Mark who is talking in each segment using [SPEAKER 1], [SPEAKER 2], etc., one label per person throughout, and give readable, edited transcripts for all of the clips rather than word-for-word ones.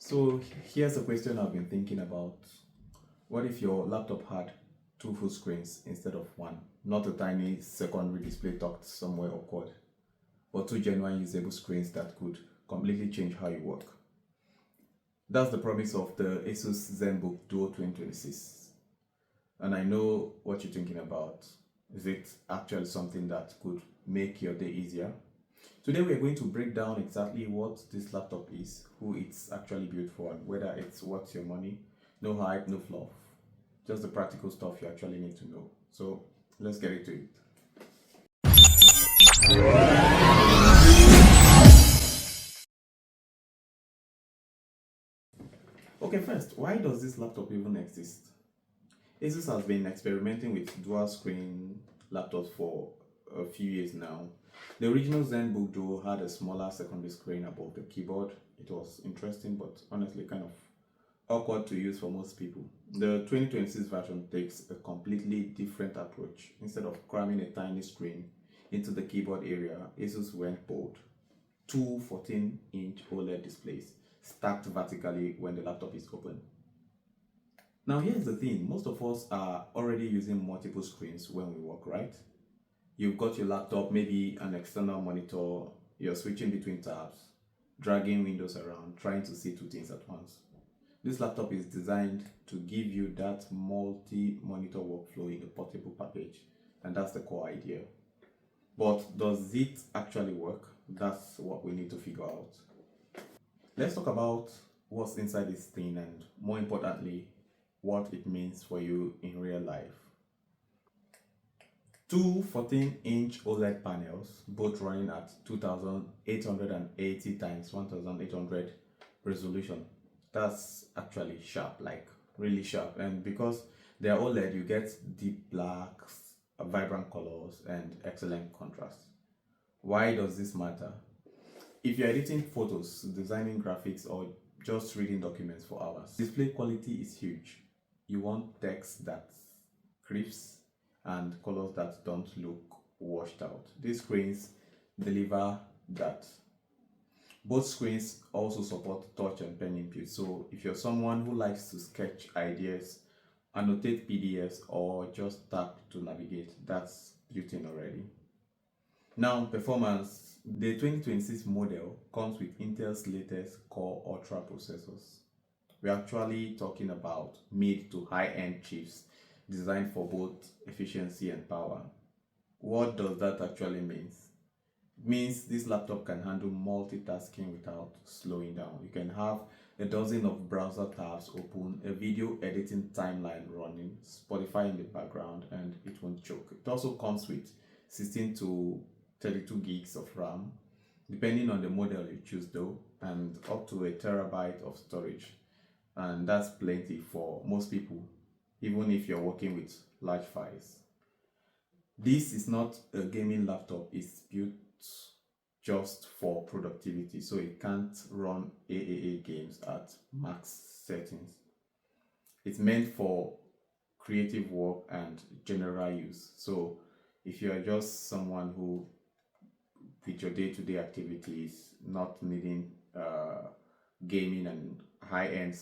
[SPEAKER 1] So here's a question I've been thinking about. What if your laptop had two full screens instead of one? Not a tiny secondary display tucked somewhere awkward, but two genuine usable screens that could completely change how you work. That's the promise of the ASUS ZenBook Duo 2026. And I know what you're thinking about. Is it actually something that could make your day easier? Today we are going to break down exactly what this laptop is, who it's actually built for, and whether it's worth your money. No hype, no fluff. Just the practical stuff you actually need to know. So let's get into it. Okay, first, why does this laptop even exist? ASUS has been experimenting with dual screen laptops for a few years now. The original ZenBook Duo had a smaller secondary screen above the keyboard. It was interesting, but honestly kind of awkward to use for most people. The 2026 version takes a completely different approach. Instead of cramming a tiny screen into the keyboard area, ASUS went bold. Two 14-inch OLED displays stacked vertically when the laptop is open. Now here's the thing, most of us are already using multiple screens when we work, right? You've got your laptop, maybe an external monitor, you're switching between tabs, dragging windows around, trying to see two things at once. This laptop is designed to give you that multi-monitor workflow in a portable package, and that's the core idea. But does it actually work? That's what we need to figure out. Let's talk about what's inside this thing and, more importantly, what it means for you in real life. Two 14-inch OLED panels, both running at 2880 times 1800 resolution. That's actually sharp, like really sharp. And because they're OLED, you get deep blacks, vibrant colors, and excellent contrast. Why does this matter? If you're editing photos, designing graphics, or just reading documents for hours, display quality is huge. You want text that crisp and colors that don't look washed out. These screens deliver that. Both screens also support touch and pen input. So if you're someone who likes to sketch ideas, annotate PDFs, or just tap to navigate, that's built in already. Now, performance. The 2026 model comes with Intel's latest Core Ultra processors. We're actually talking about mid to high-end chips designed for both efficiency and power. What does that actually mean? It means this laptop can handle multitasking without slowing down. You can have a dozen of browser tabs open, a video editing timeline running, Spotify in the background, and it won't choke. It also comes with 16 to 32 gigs of RAM, depending on the model you choose though, and up to a terabyte of storage. And that's plenty for most people, even if you're working with large files. This is not a gaming laptop, it's built just for productivity, so it can't run AAA games at max settings. It's meant for creative work and general use. So if you are just someone who, with your day-to-day activities, not needing gaming and high-end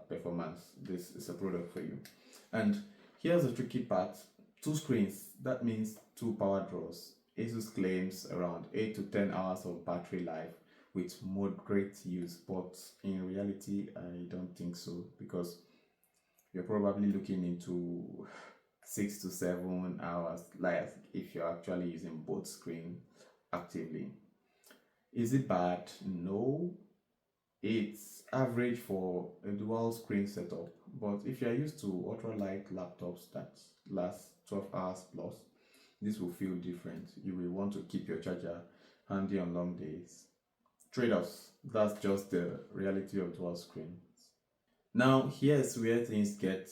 [SPEAKER 1] performance, this is a product for you. And here's the tricky part. Two screens, that means two power draws. ASUS claims around 8 to 10 hours of battery life with moderate use, but in reality I don't think so, because you're probably looking into 6 to 7 hours, like if you're actually using both screens actively. Is it bad? No, it's average for a dual screen setup, but if you're used to ultra light laptops that last 12 hours plus, this will feel different. You will want to keep your charger handy on long days. Trade-offs, that's just the reality of dual screen. Now here's where things get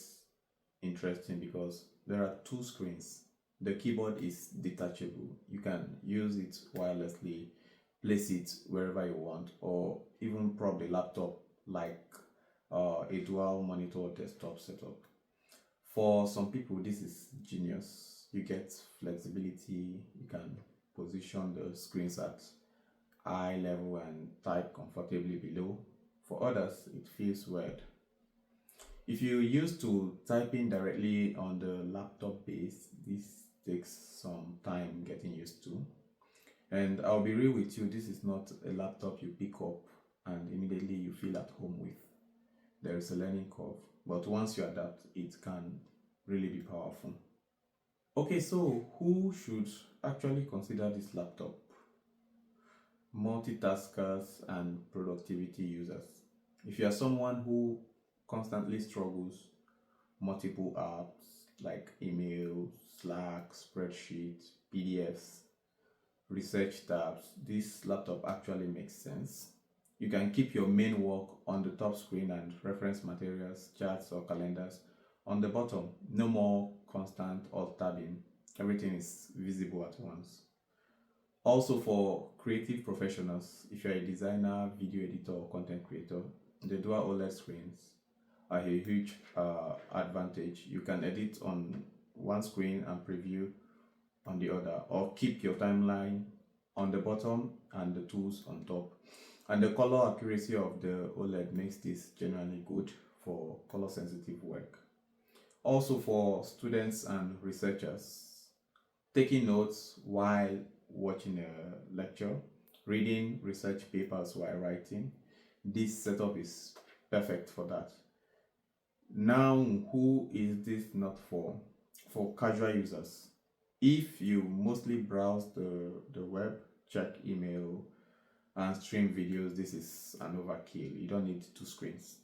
[SPEAKER 1] interesting, because there are two screens. The keyboard is detachable. You can use it wirelessly, place it wherever you want, or even prop the laptop like a dual monitor desktop setup. For some people, this is genius. You get flexibility, you can position the screens at eye level and type comfortably below. For others, it feels weird. If you're used to typing directly on the laptop base, this takes some time getting used to. And I'll be real with you, this is not a laptop you pick up and immediately you feel at home with. There is a learning curve, but once you adapt, it can really be powerful. Okay, so who should actually consider this laptop? Multitaskers and productivity users. If you are someone who constantly struggles multiple apps like email, Slack, spreadsheets, PDFs, research tabs, this laptop actually makes sense. You can keep your main work on the top screen and reference materials, charts, or calendars on the bottom. No more constant alt tabbing. Everything is visible at once. Also, for creative professionals, if you're a designer, video editor, or content creator, the dual OLED screens are a huge advantage. You can edit on one screen and preview on the other, or keep your timeline on the bottom and the tools on top. And the color accuracy of the OLED makes this genuinely good for color sensitive work. Also, for students and researchers, taking notes while watching a lecture, reading research papers while writing, this setup is perfect for that. Now, who is this not for? For casual users. If you mostly browse the web, check email, and stream videos, this is an overkill. You don't need two screens.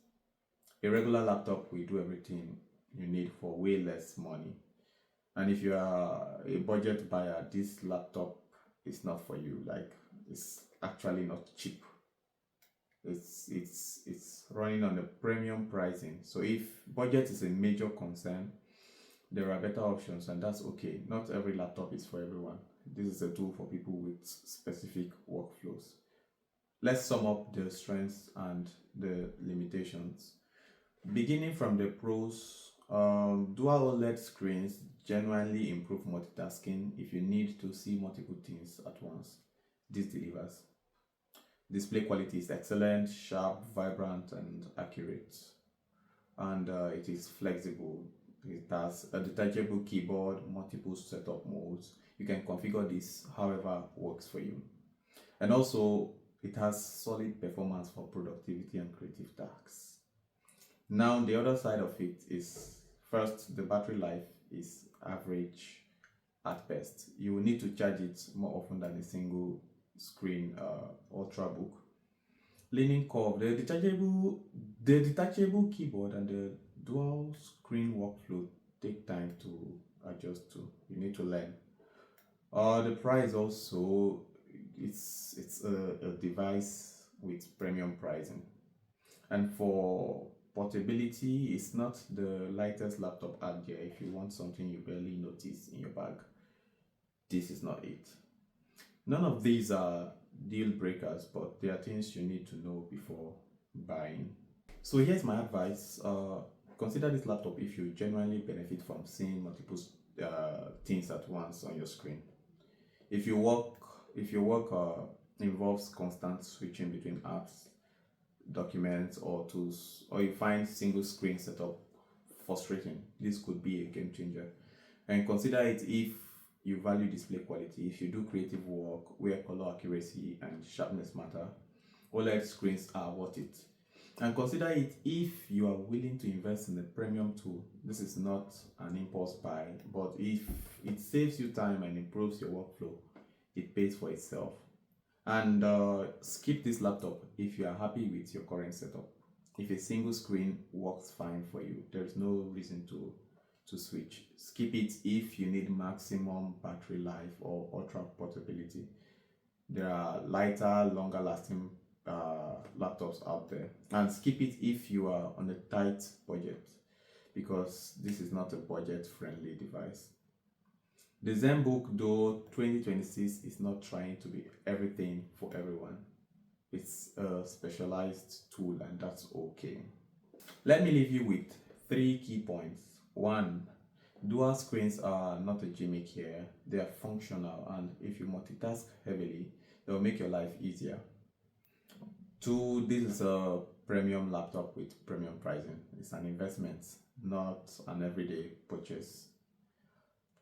[SPEAKER 1] A regular laptop will do everything you need for way less money. And if you are a budget buyer, this laptop is not for you. Like, it's actually not cheap. It's running on a premium pricing. So if budget is a major concern, there are better options, and that's okay. Not every laptop is for everyone. This is a tool for people with specific workflows. Let's sum up the strengths and the limitations. Beginning from the pros, dual OLED screens genuinely improve multitasking if you need to see multiple things at once. This delivers. Display quality is excellent, sharp, vibrant, and accurate. And it is flexible. It has a detachable keyboard, multiple setup modes. You can configure this however works for you. And also, it has solid performance for productivity and creative tasks. Now, the other side of it is, first, the battery life is average at best. You will need to charge it more often than a single screen ultrabook. Leaning curve, the detachable keyboard and the dual screen workflow take time to adjust to. You need to learn. The price also, it's a device with premium pricing. And for portability, it's not the lightest laptop out there. If you want something you barely notice in your bag, this is not it. None of these are deal breakers, but they are things you need to know before buying. So here's my advice. Consider this laptop if you genuinely benefit from seeing multiple things at once on your screen. If your work involves constant switching between apps, documents, or tools, or you find single screen setup frustrating, this could be a game changer. And consider it if you value display quality. If you do creative work where color accuracy and sharpness matter, OLED screens are worth it. And consider it if you are willing to invest in a premium tool. This is not an impulse buy, but if it saves you time and improves your workflow, it pays for itself. And skip this laptop if you are happy with your current setup. If a single screen works fine for you, there is no reason to switch. Skip it if you need maximum battery life or ultra portability. There are lighter, longer lasting laptops out there. And skip it if you are on a tight budget, because this is not a budget friendly device. The ZenBook Duo 2026 is not trying to be everything for everyone. It's a specialized tool, and that's okay. Let me leave you with 3 key points. 1, dual screens are not a gimmick here. They are functional, and if you multitask heavily, they'll make your life easier. 2, this is a premium laptop with premium pricing. It's an investment, not an everyday purchase.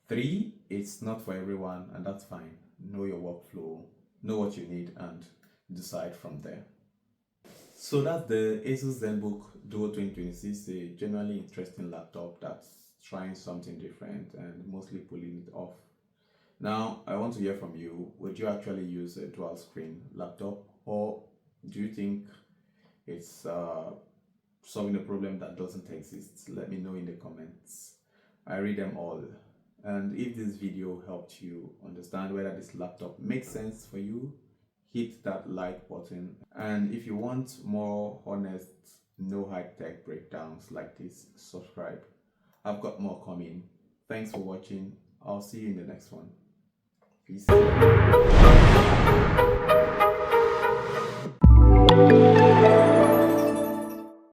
[SPEAKER 1] 3, it's not for everyone, and that's fine. Know your workflow, know what you need, and decide from there. So that's the ASUS ZenBook Duo 2026, a genuinely interesting laptop that's trying something different and mostly pulling it off. Now, I want to hear from you. Would you actually use a dual screen laptop, or do you think it's solving a problem that doesn't exist? Let me know in the comments. I read them all. And if this video helped you understand whether this laptop makes sense for you, hit that like button. And if you want more honest, no high-tech breakdowns like this, subscribe. I've got more coming. Thanks for watching. I'll see you in the next one. Peace.